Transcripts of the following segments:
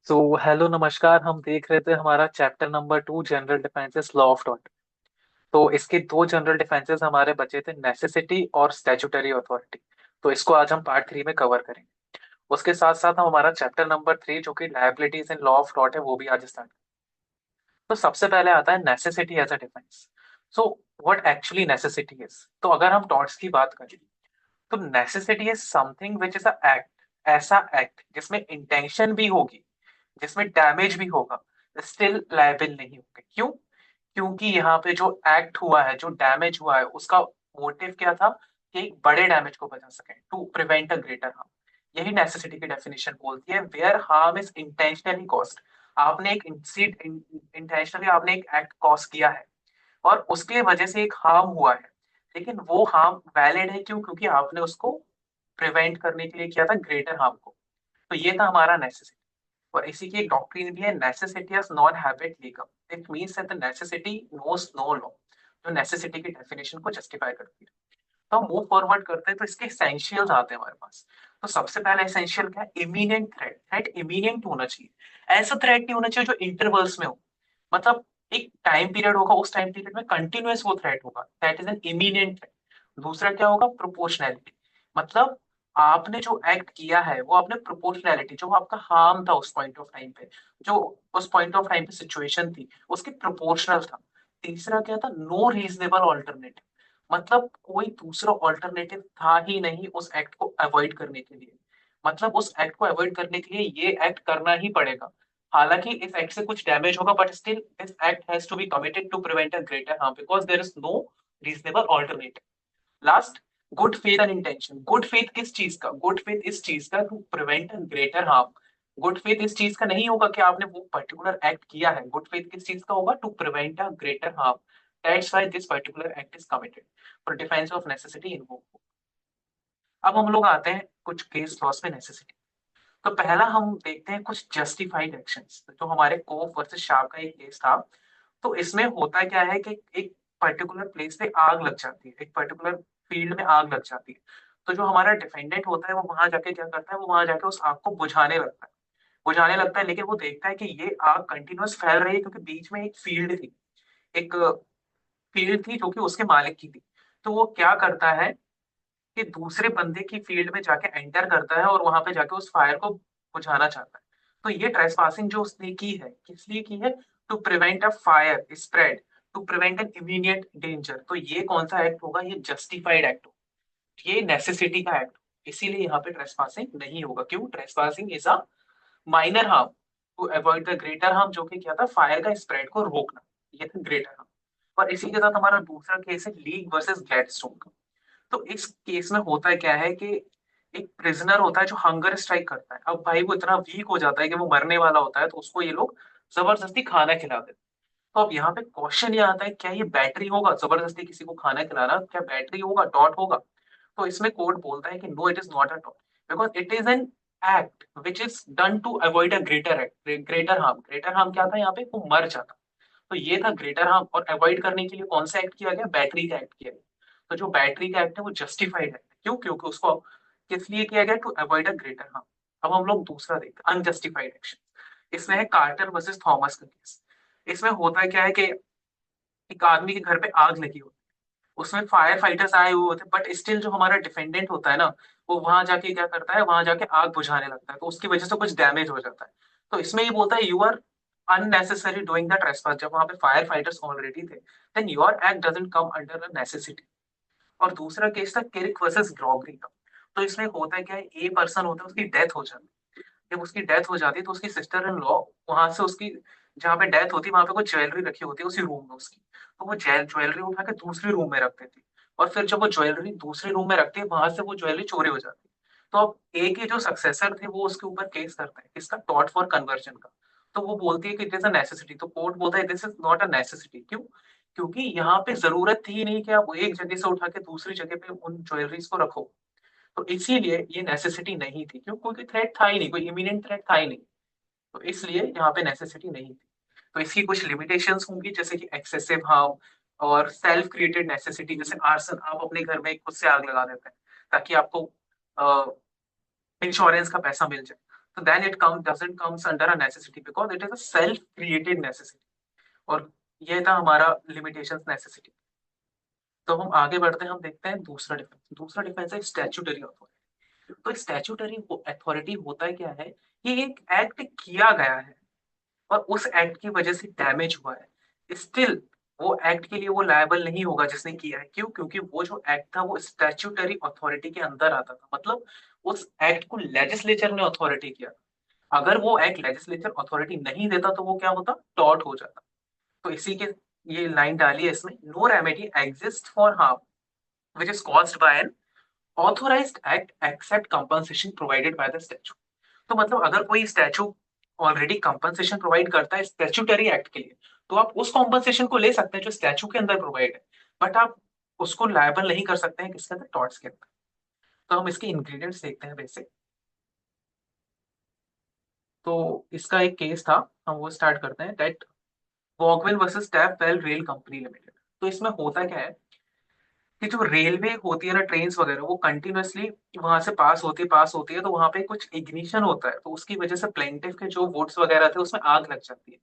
So hello नमस्कार। हम देख रहे थे हमारा chapter number 2 general defences law of taught. तो इसके दो जनरल डिफेंसेस हमारे बचे थे, नेसेसिटी और स्टैट्यूटरी अथॉरिटी। तो इसको आज हम पार्ट 3 में कवर करेंगे। उसके साथ साथ हम हमारा चैप्टर नंबर 3 जो कि liabilities in law of taught है वो भी आज स्टार्ट। तो सबसे पहले आता है necessity as a defence. So what actually necessity is. तो अगर हम टॉर्ट्स की बात करें तो necessity is something which is a act, ऐसा एक्ट जिसमें इंटेंशन भी होगी, जिसमें डैमेज भी होगा, स्टिल लायबल नहीं होंगे। क्यों? क्योंकि यहाँ पे जो एक्ट हुआ है, जो डैमेज हुआ है, उसका मोटिव क्या था कि एक बड़े डैमेज को बचा सके, to prevent a greater harm. यही नेसेसिटी की डेफिनेशन बोलती है, where harm is intentionally caused. आपने एक इंटेंशनली आपने एक एक्ट कॉज किया है और उसके वजह से एक हार्म हुआ है, लेकिन वो हार्म वैलिड है। क्यों? क्योंकि आपने उसको प्रिवेंट करने के लिए किया था ग्रेटर हार्म को। तो ये था हमारा नेसेसिटी। और इसी की एक डॉक्ट्रिन भी है, necessity is non habit legem. It means that the necessity knows no law. जो नेसेसिटी की डेफिनेशन को जस्टिफाई करती है। तो हम मूव फॉरवर्ड करते हैं तो इसके एसेंशियल्स आते हैं हमारे पास। तो सबसे पहला एसेंशियल क्या है? Immediate threat. थ्रेट इमीडिएट होना चाहिए। ऐसा थ्रेट नहीं होना चाहिए जो इंटरवल्स में हो। मतलब एक टाइम पीरियड होगा, उस टाइम पीरियड में कंटिन्यूअस वो थ्रेट होगा, that is an immediate threat. दूसरा क्या होगा? प्रोपोर्शनैलिटी। मतलब आपने जो एक्ट किया है वो आपने प्रोपोर्शनैलिटी, जो आपका हार्म था उस पॉइंट ऑफ टाइम पे, जो उस पॉइंट ऑफ टाइम पे सिचुएशन थी, उसके प्रोपोर्शनल था। तीसरा क्या था? No reasonable alternative. मतलब कोई दूसरा ऑल्टरनेटिव था ही नहीं उस एक्ट को अवॉइड करने के लिए। मतलब उस एक्ट को अवॉइड करने के लिए ये एक्ट करना ही पड़ेगा। हालांकि इस एक्ट से कुछ डैमेज होगा, but still this act has to be committed to prevent a greater harm because there is no reasonable alternative. Last, good faith and intention. Good faith किस चीज का? गुड फेथ इस चीज का to prevent a greater harm. Good faith इस चीज का नहीं होगा कि आपने वो पर्टिकुलर एक्ट किया है। गुड फेथ किस चीज का होगा? To prevent a greater harm. That's why this particular act is committed for defence of necessity in वो। अब हम लोग आते हैं कुछ केस लॉस में नेसेसिटी। तो पहला हम देखते हैं कुछ जस्टिफाइड एक्शंस। जो हमारे कोफ वर्सेस शाह का एक केस था। तो इसमें होता क्या है कि एक पर्टिकुलर प्लेस पे आग लग जाती है, एक पर्टिकुलर फील्ड में आग लग जाती है। तो जो हमारा डिफेंडेंट होता है वो वहां जाके क्या करता है? वो वहां जाके उस आग को बुझाने लगता है। लेकिन वो देखता है कि ये आग कंटिन्यूअस फैल रही है, क्योंकि बीच में एक फील्ड थी, एक फील्ड थी जो कि उसके मालिक की थी। तो वो क्या करता है कि दूसरे बंदे की फील्ड में जाके एंटर करता है और वहां पे जाके उस फायर को बुझाना चाहता है। तो ये ट्रेसपासिंग जो उसने की है, किस लिए की है? To prevent a fire spread, to prevent an immediate danger. तो ये कौन सा एक्ट होगा? ये जस्टिफाइड एक्ट होगा, ये नेसेसिटी का एक्ट। इसीलिए यहाँ पे ट्रेसपासिंग नहीं होगा। क्यों? Trespassing is a minor harm to avoid the greater harm, जो कि क्या था? फायर का स्प्रेड को रोकना। ये था ग्रेटर हार्म। और इसी के साथ हमारा दूसरा केस है लीग वर्सेस ग्लैडस्टोन का। तो इस केस में होता है क्या है कि एक प्रिजनर होता है जो हंगर स्ट्राइक करता है। अब भाई वो इतना वीक हो जाता है कि वो मरने वाला होता है, तो उसको ये लोग जबरदस्ती खाना खिला देते हैं। तो अब यहाँ पे क्वेश्चन ये आता है, क्या ये बैटरी होगा? जबरदस्ती किसी को खाना खिलाना क्या बैटरी होगा, डॉट होगा? तो इसमें कोर्ट बोलता है कि no, it is not a डॉट, because it is an act which is done to avoid a greater act, greater harm. Greater harm क्या था? यहाँ पे वो मर जाता। तो ये था ग्रेटर हार्म, और अवॉइड करने के लिए कौन सा एक्ट किया गया? बैटरी का एक्ट किया गया। तो जो बैटरी का एक्ट है वो जस्टिफाइड है। क्यों? क्योंकि उसको किस लिए किया गया? To avoid a greater harm. अब हम लोग दूसरा देखते हैं, अनजस्टिफाइड एक्शन। इसमें है कार्टर वर्सेस थॉमस का केस। इसमें होता क्या है कि एक आदमी के घर पे आग लगी होती है, उसमें फायर फाइटर्स आए हुए होते हैं, बट स्टिल जो हमारा डिफेंडेंट होता है ना, वो वहां जाके क्या करता है? वहां जाके आग बुझाने लगता है, तो उसकी वजह से कुछ डैमेज हो जाता है। तो इसमें ये बोलता है, you are unnecessary doing the trespass। जब वहां पे फायर फाइटर्स ऑलरेडी थे, then your act doesn't come under a necessity। और दूसरा केस था किर्क वर्सेस ग्रॉबरी का। तो इसमें होता है क्या है? ए पर्सन होता है, उसकी डेथ हो जाती है। जब उसकी डेथ हो जाती है तो उसकी सिस्टर इन लॉ वहां से उसकी, जहाँ पे डेथ होती है वहां पे कुछ ज्वेलरी रखी होती है उसी रूम में उसकी, तो वो ज्वेलरी उठा के दूसरे रूम में रख देती है। और फिर जब वो ज्वेलरी दूसरे रूम में रखती है, वहां से वो ज्वेलरी चोरी हो जाती है। तो अब ए के जो सक्सेसर थे वो उसके ऊपर केस करते हैं, किसका? टॉट फॉर कन्वर्जन का। तो वो बोलती है कि इट इज अ नेसेसिटी। तो कोर्ट बोलता है this is not a necessity. क्यों? क्योंकि यहाँ पे जरूरत थी नहीं कि आप एक जगह से उठा के दूसरी जगह पे उन ज्वेलरीज को रखो। तो इसीलिए ये नेसेसिटी नहीं थी। क्यों? कोई थ्रेट था ही नहीं, कोई इमिनेंट थ्रेट था ही नहीं। तो इसलिए यहाँ पे नेसेसिटी नहीं थी। तो इसकी कुछ लिमिटेशंस होंगी, जैसे कि एक्सेसिव हार्म और सेल्फ क्रिएटेड नेसेसिटी। जैसे आर्सन, आप अपने घर में खुद से आग लगा देते हैं ताकि आपको इंश्योरेंस का पैसा मिल जाए। तो then it come doesn't comes under a necessity because it is a self created necessity. और ये था हमारा लिमिटेशंस नेसेसिटी। तो हम आगे बढ़ते हैं, हम देखते हैं दूसरा डिफेंस। दूसरा डिफेंस है स्टैट्यूटरी अथॉरिटी। तो स्टैट्यूटरी अथॉरिटी होता है क्या है, ये एक एक्ट किया गया है और उस एक्ट की वजह से डैमेज हुआ है, स्टिल वो एक्ट के लिए वो लायबल नहीं होगा जिसने किया है। क्यों? क्योंकि वो जो एक्ट था वो स्टैट्यूटरी अथॉरिटी के अंदर आता था, मतलब उस एक्ट को लेजिस्लेचर ने अथॉरिटी किया। अगर वो एक्ट लेजिस्लेचर अथॉरिटी नहीं देता तो वो क्या होता, टॉर्ट हो जाता। तो इसी के ये लाइन डाली है इसमें, no remedy exist for harm which is caused by an authorised act except compensation provided by the statute. तो मतलब अगर कोई स्टैच्यू ऑलरेडी कंपनसेशन प्रोवाइड करता है स्टैच्यूटरी एक्ट के लिए, तो आप उस कॉम्पनसेशन को ले सकते हैं जो स्टैच्यू के अंदर प्रोवाइड है, बट आप उसको लायबल नहीं कर सकते हैं किसके अंदर, टॉर्ट्स के अंदर। तो हम इसके इंग्रेडिएंट्स देखते हैं बेसिक। तो इसका एक केस था, हम वो स्टार्ट करते हैं, that walkwell versus Taff Vale rail company limited. तो इसमें होता क्या है कि जो रेलवे होती है ना, ट्रेन वगैरह, वो कंटिन्यूअसली वहां से पास होती है तो वहां पे कुछ इग्निशन होता है, तो उसकी वजह से प्लेंटिफ के जो वोट्स वगैरह थे उसमें आग लग जाती है।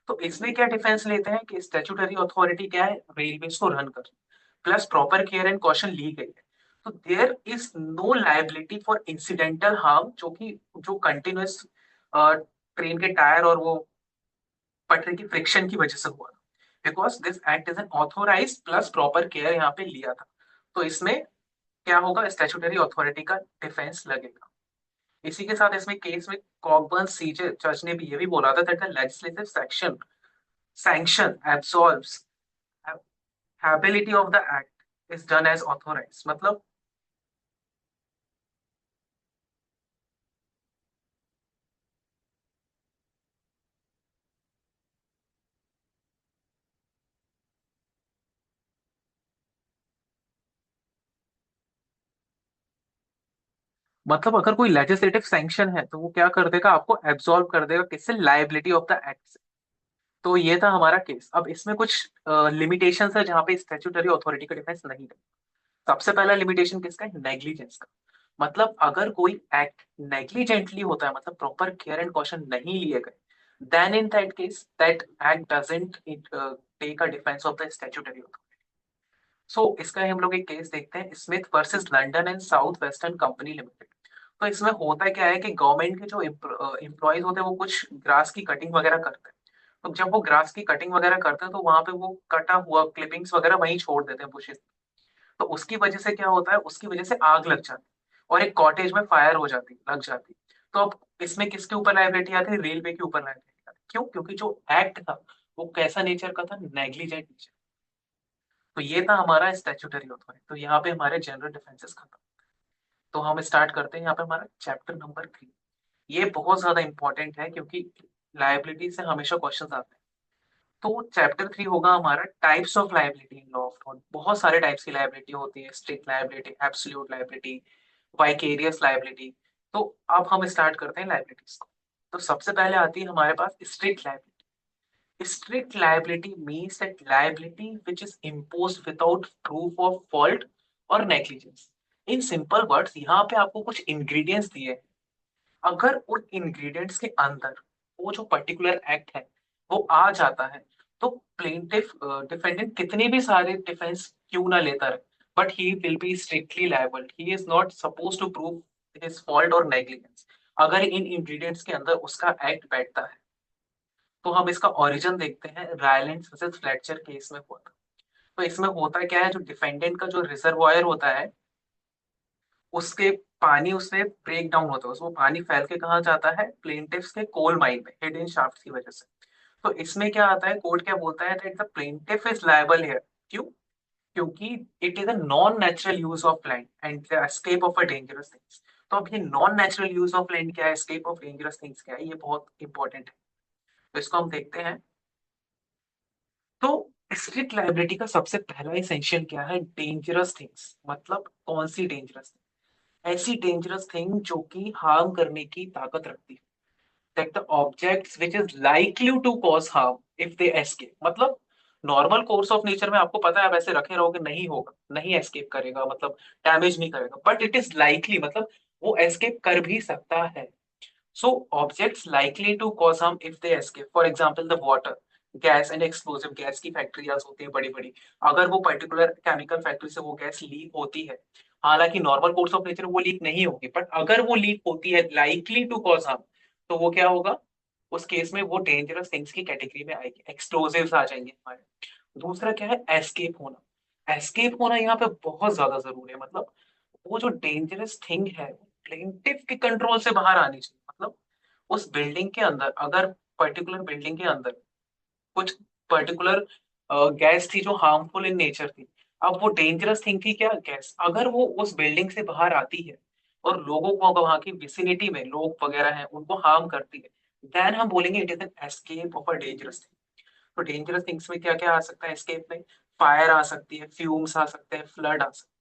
तो इसमें क्या डिफेंस लेते हैं कि स्टैट्यूटरी अथॉरिटी क्या है, रेलवे को रन कर, plus proper care and caution ली गई है। तो there is no liability for incidental harm, जो कि जो कंटिन्यूअस ट्रेन के टायर और वो पटरी की फ्रिक्शन की वजह से हुआ, because this act is an authorise plus proper care यहाँ पे लिया था। तो इसमें क्या होगा, स्टैट्यूटरी अथॉरिटी का डिफेंस लगेगा। इसी के साथ इसमें केस में कॉकबर्न सीजे जज ने भी ये भी बोला था that the legislative section sanction absolves hability of the act is done as authorized। मतलब अगर कोई लेजिस्लेटिव सैंक्शन है तो वो क्या कर देगा, आपको एब्सॉल्व कर देगा किससे, लाइबिलिटी ऑफ द एक्ट से। तो ये था हमारा केस। अब इसमें कुछ लिमिटेशंस है जहां पे स्टैट्यूटरी अथॉरिटी का डिफेंस नहीं है। सबसे पहला लिमिटेशन किसका है, नेग्लिजेंस का। मतलब अगर कोई एक्ट नेग्लिजेंटली होता है, मतलब प्रॉपर केयर एंड कॉशन नहीं लिए गए, then in that case that act doesn't take a defence of the statutory authority. So इसका हम लोग एक केस देखते हैं, Smith versus London and South Western company limited. तो इसमें होता क्या है कि गवर्नमेंट के जो एम्प्लॉयज होते हैं वो कुछ ग्रास की कटिंग वगैरह करते हैं। तो जब वो ग्रास की कटिंग वगैरह करते हैं तो वहां पे वो कटा हुआ क्लिपिंग्स वगैरह वहीं छोड़ देते हैं बुशेस। तो उसकी वजह से क्या होता है, उसकी वजह से आग लग जाती है और एक कॉटेज में फायर हो जाती लग जाती। तो अब इसमें किसके ऊपर लाइबिलिटी आती है, रेलवे के ऊपर लाइबिलिटी आती है। क्यों? क्योंकि जो एक्ट था वो कैसा नेचर का था, नेग्लिजेंट नेचर। तो ये था हमारा स्टैट्यूटरी अथॉरिटी। तो यहाँ पे हमारे जनरल डिफेंसेस खत्म। तो हम स्टार्ट करते हैं यहाँ पे हमारा चैप्टर नंबर 3। ये बहुत ज्यादा इंपॉर्टेंट है क्योंकि लाइबिलिटी से हमेशा क्वेश्चन आते हैं। तो चैप्टर 3 होगा हमारा types of liability in law of law and. बहुत सारे टाइप्स की लाइबिलिटी होती है, strict liability, absolute liability, vicarious liability. तो अब हम स्टार्ट करते हैं लाइबिलिटीज को। तो सबसे पहले आती है हमारे पास strict liability. Strict liability means that liability which is imposed without proof of fault और नेग्लिजेंस। इन सिंपल वर्ड्स यहाँ पे आपको कुछ इंग्रेडिएंट्स दिए हैं। अगर उन इंग्रेडिएंट्स के अंदर वो जो पर्टिकुलर एक्ट है वो आ जाता है, तो प्लेंटिफ डिफेंडेंट कितने भी सारे डिफेंस क्यों ना लेता रहे, but he will be strictly liable. He is not suppose to prove his fault और नेग्लिजेंस अगर इन इंग्रेडिएंट्स के अंदर उसका एक्ट बैठता है। तो हम इसका ओरिजिन देखते हैं, रायलेंड वर्सेस फ्लेटचर केस में हुआ था। तो इसमें होता क्या है, जो डिफेंडेंट का जो रिजर्वायर होता है उसके पानी उसमें ब्रेक डाउन होता है, उसमें पानी फैल के कहाँ जाता है, प्लेंटिफ्स के कोल माइन में हिडन शाफ्ट की वजह से। तो इसमें क्या आता है, कोर्ट क्या बोलता है that the plaintiff is liable here. क्यों? क्योंकि it is a non natural use of land and the escape of a dangerous things. तो अब ये non natural use of land क्या है, एस्केप ऑफ डेंजरस थिंग्स क्या है, ये बहुत इंपॉर्टेंट है। तो इसको हम देखते हैं। तो स्ट्रिक्ट लाइबिलिटी का सबसे पहला इसेंशियल क्या है, डेंजरस थिंग्स। मतलब कौन सी डेंजरस, ऐसी डेंजरस थिंग जो कि हार्म करने की ताकत रखती है, that the objects which is likely to cause harm if they escape. मतलब नॉर्मल कोर्स ऑफ नेचर में आपको पता है आप ऐसे रखे रहोगे नहीं होगा, नहीं एस्केप करेगा, मतलब डैमेज नहीं करेगा, बट इट इज लाइकली मतलब वो एस्केप कर भी सकता है। So objects likely to cause harm if they escape. For example, the water, gas and explosive gas की फैक्ट्रियाज होती है बड़ी बड़ी। अगर वो पर्टिकुलर केमिकल फैक्ट्री से वो गैस लीक होती है, हालांकि नॉर्मल कोर्स ऑफ नेचर वो लीक नहीं होगी, बट अगर वो लीक होती है लाइकली टू कॉज हार्म, तो वो क्या होगा, उस केस में वो डेंजरस थिंग्स की कैटेगरी में आएगी, एक्सप्लोसिव्स आ जाएंगे हमारे। दूसरा क्या है, एस्केप होना। एस्केप होना यहाँ पे बहुत ज्यादा जरूरी है। मतलब वो जो डेंजरस थिंग है प्लेंटिफ के कंट्रोल से बाहर आनी चाहिए। मतलब उस बिल्डिंग के अंदर, अगर पर्टिकुलर बिल्डिंग के अंदर कुछ पर्टिकुलर गैस थी जो हार्मफुल इन नेचर थी, अब वो डेंजरस थिंग थी क्या, गैस, अगर वो उस बिल्डिंग से बाहर आती है और लोगों को, अगर वहां की विसिनिटी में लोग वगैरह हैं उनको हार्म करती है, देन हम बोलेंगे it is an escape of a dangerous thing. तो डेंजरस थिंग्स में क्या क्या आ सकता है एस्केप में, फायर आ सकती है, फ्यूम्स आ सकते हैं, फ्लड आ सकते हैं।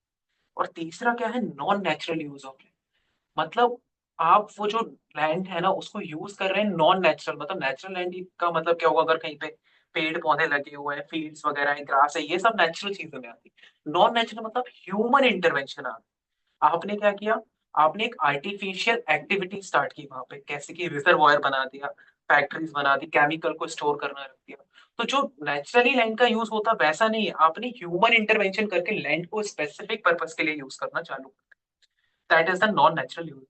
और तीसरा क्या है, non natural use of land. मतलब आप वो जो लैंड है ना उसको यूज कर रहे हैं नॉन नेचुरल। मतलब नेचुरल लैंड का मतलब क्या होगा, अगर कहीं पे पेड़ पौधे लगे हुए हैं, फील्ड्स वगैरह है, ग्रास है, ये सब नेचुरल चीजों में आती है। नॉन नेचुरल मतलब ह्यूमन इंटरवेंशन आ गया। आपने क्या किया, आपने एक आर्टिफिशियल एक्टिविटी स्टार्ट की वहां पे, कैसे कि रिजर्वायर बना दिया, फैक्ट्रीज बना दी, केमिकल को स्टोर करना रख दिया। तो जो नेचुरली लैंड का यूज होता वैसा नहीं है, आपने ह्यूमन इंटरवेंशन करके लैंड को स्पेसिफिक पर्पस के लिए यूज करना चालू। That is the non natural use.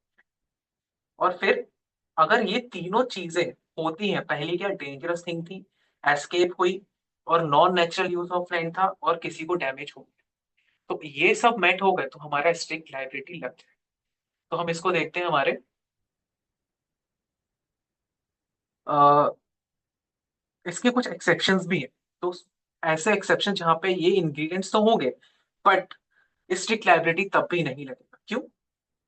और फिर अगर ये तीनों चीजें होती हैं, पहली क्या डेंजरस थिंग थी, एस्केप हुई, और non natural use of land था, और किसी को डैमेज हो गया, तो ये सब मेट हो गए तो हमारा स्ट्रिक्ट लाइबिलिटी लग जाए। तो हम इसको देखते हैं हमारे अ, इसके कुछ एक्सेप्शंस भी हैं। तो ऐसे एक्सेप्शन जहां पे ये इंग्रेडिएंट्स तो होंगे, बट स्ट्रिक्ट लाइबिलिटी तब भी नहीं लगेगा। क्यों?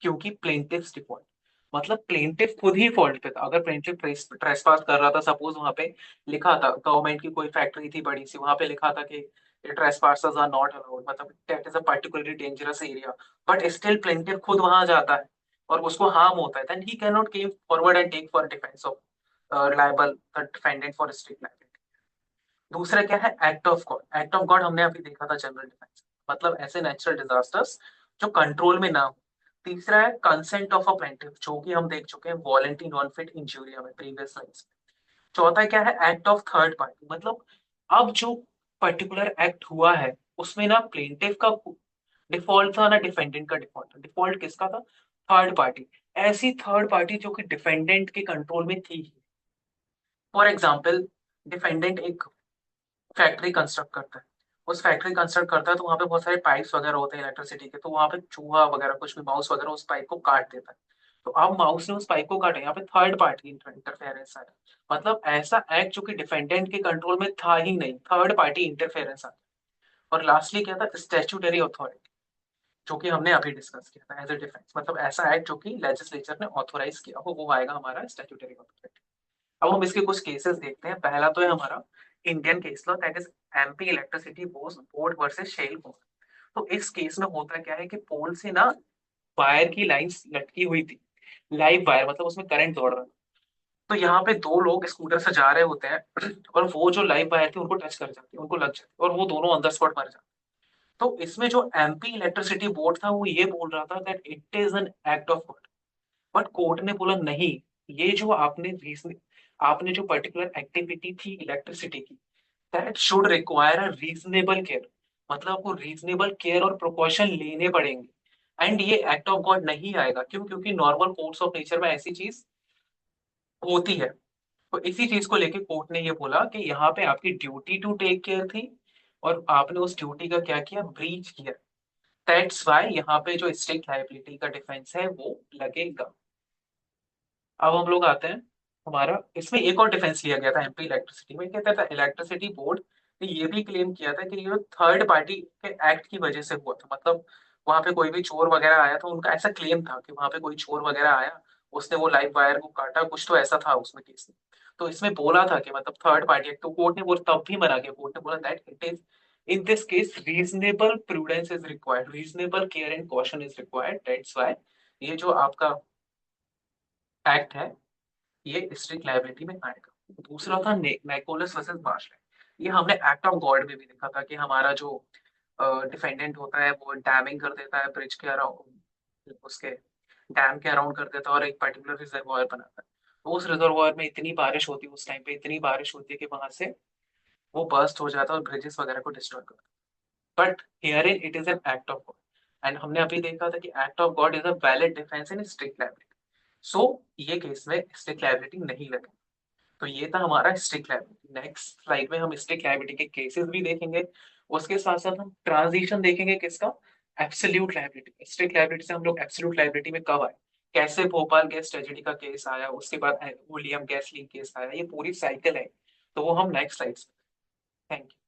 क्योंकि प्लेंटिफ्स डिफॉल्ट, मतलब प्लेंटिफ खुद ही फॉल्ट पे था। अगर प्लेंटिफ ट्रेसपास कर रहा था, सपोज वहां पे लिखा था, गवर्नमेंट की कोई फैक्ट्री थी बड़ी सी, वहां पे लिखा था कि ट्रेसपासर्स आर नॉट अलाउड, मतलब that is a particularly dangerous area, but still plaintiff खुद वहां जाता है और उसको हार्म होता है, then he can not came forward and take for defence of liable the defendant for strict liability. दूसरा क्या है, act of God. Act of God हमने अभी देखा था जनरल डिफेंस, मतलब ऐसे नेचुरल डिजास्टर्स जो कंट्रोल में ना हो। तीसरा है कंसेंट ऑफ अ प्लेंटिफ, जो कि हम देख चुके हैं वॉलेंटी नॉन फिट इंजूरिया में प्रीवियस स्लाइड्स में। चौथा क्या है, एक्ट ऑफ थर्ड पार्टी। मतलब अब जो पर्टिकुलर एक्ट हुआ है उसमें ना प्लेंटिफ का डिफॉल्ट था ना डिफेंडेंट का डिफॉल्ट था। डिफॉल्ट किसका था, थर्ड पार्टी। ऐसी थर्ड पार्टी जो कि डिफेंडेंट के कंट्रोल में थी। फॉर एग्जाम्पल, डिफेंडेंट एक फैक्ट्री कंस्ट्रक्ट करता है, उस फैक्ट्री कंस्ट्रक्ट करता है तो वहां पे बहुत सारे पाइप्स वगैरह होते हैं इलेक्ट्रिसिटी के, तो वहां पे चूहा वगैरह कुछ भी, माउस वगैरह उस पाइप को काट देता है। तो अब माउस ने उस पाइप को काटा, यहाँ पे थर्ड पार्टी इंटरफेरेंस आया। मतलब ऐसा एक्ट जो कि डिफेंडेंट के कंट्रोल में था ही नहीं, थर्ड पार्टी इंटरफेरेंस आया। और लास्टली क्या था, स्टैट्यूटरी अथॉरिटी, जो कि हमने अभी डिस्कस किया था एज ए डिफेंस। मतलब ऐसा एक्ट जो कि लेजिस्लेचर ने ऑथोराइज किया हो, वो आएगा हमारा स्टैट्यूटरी अथॉरिटी। अब हम इसके कुछ केसेस देखते हैं। पहला तो है हमारा Indian case law, that is MP electricity board versus Shail board. तो इस केस में होता क्या है कि पोल से ना वायर की लाइंस लटकी हुई थी, लाइव वायर, मतलब उसमें करंट दौड़ रहा था। तो यहाँ पे दो लोग स्कूटर से जा रहे होते हैं और वो जो लाइव वायर थी उनको टच कर जाती है, उनको लग जाती है, और वो दोनों ऑन द स्पॉट मर जाते। तो इसमें जो एमपी इलेक्ट्रिसिटी बोर्ड था वो ये बोल रहा था that it is an act of God. But court ने बोला नहीं, ये जो आपने जो पर्टिकुलर एक्टिविटी थी इलेक्ट्रिसिटी की, that should require a reasonable care. मतलब आपको रीजनेबल केयर और प्रिकॉशन लेने पड़ेंगे, एंड ये एक्ट ऑफ गॉड नहीं आएगा। क्यों? क्योंकि नॉर्मल कोर्स ऑफ नेचर में ऐसी चीज होती है। तो इसी चीज को लेके कोर्ट ने ये बोला कि यहाँ पे आपकी ड्यूटी टू टेक केयर थी, और आपने उस ड्यूटी का क्या किया, ब्रीच किया। दैट्स वाई यहाँ पे जो स्टेट लायबिलिटी का डिफेंस है वो लगेगा। अब हम लोग आते हैं हमारा, इसमें एक और डिफेंस लिया गया था एमपी इलेक्ट्रिसिटी में। कहता था इलेक्ट्रिसिटी बोर्ड ने ये भी क्लेम किया था कि ये थर्ड पार्टी के एक्ट की वजह से हुआ था। मतलब वहां पे कोई भी चोर वगैरह आया था, उनका ऐसा क्लेम था कि वहां पे कोई चोर वगैरह आया, उसने वो लाइव वायर को काटा, कुछ तो ऐसा था उसमें केस में। तो इसमें बोला था कि मतलब थर्ड पार्टी एक्ट, तो कोर्ट ने वो तब भी मना किया। कोर्ट ने बोला that it is in this case reasonable prudence is required, reasonable care and caution is required, that's why ये जो आपका एक्ट है ये स्ट्रिक्ट लायबिलिटी में आएगा। दूसरा था मैकोलस वर्सेस मार्शलैंड। ये हमने एक्ट ऑफ गॉड में भी देखा था कि हमारा जो डिफेंडेंट होता है वो डैमिंग कर देता है ब्रिज के अराउंड, उसके डैम के अराउंड कर देता है और एक पर्टिकुलर रिजर्वॉयर बनाता है। तो उस रिजर्वॉयर में इतनी बारिश होती है, उस टाइम पे इतनी बारिश होती है कि वहां से वो बर्स्ट हो जाता है और ब्रिजेस वगैरह को डिस्ट्रॉय करता है। But here in it is an act of God, and हमने अभी देखा था कि act of God is a valid defence in strict liability. So ये केस में स्ट्रिक्ट लाइबिलिटी नहीं लगे। तो ये था हमारा स्ट्रिक्ट लाइबिलिटी। नेक्स्ट स्लाइड में हम स्ट्रिक्ट लाइबिलिटी के केसेस भी देखेंगे, उसके साथ साथ हम ट्रांजिशन देखेंगे किसका, एब्सोल्यूट लाइबिलिटी। स्ट्रिक्ट लाइबिलिटी से हम लोग एब्सोल्यूट लाइबिलिटी में कब आए, कैसे भोपाल गैस ट्रेजेडी का केस आया, उसके बाद विलियम गैस लीक केस आया, ये पूरी साइकिल है। तो वो हम नेक्स्ट स्लाइड। Thank you.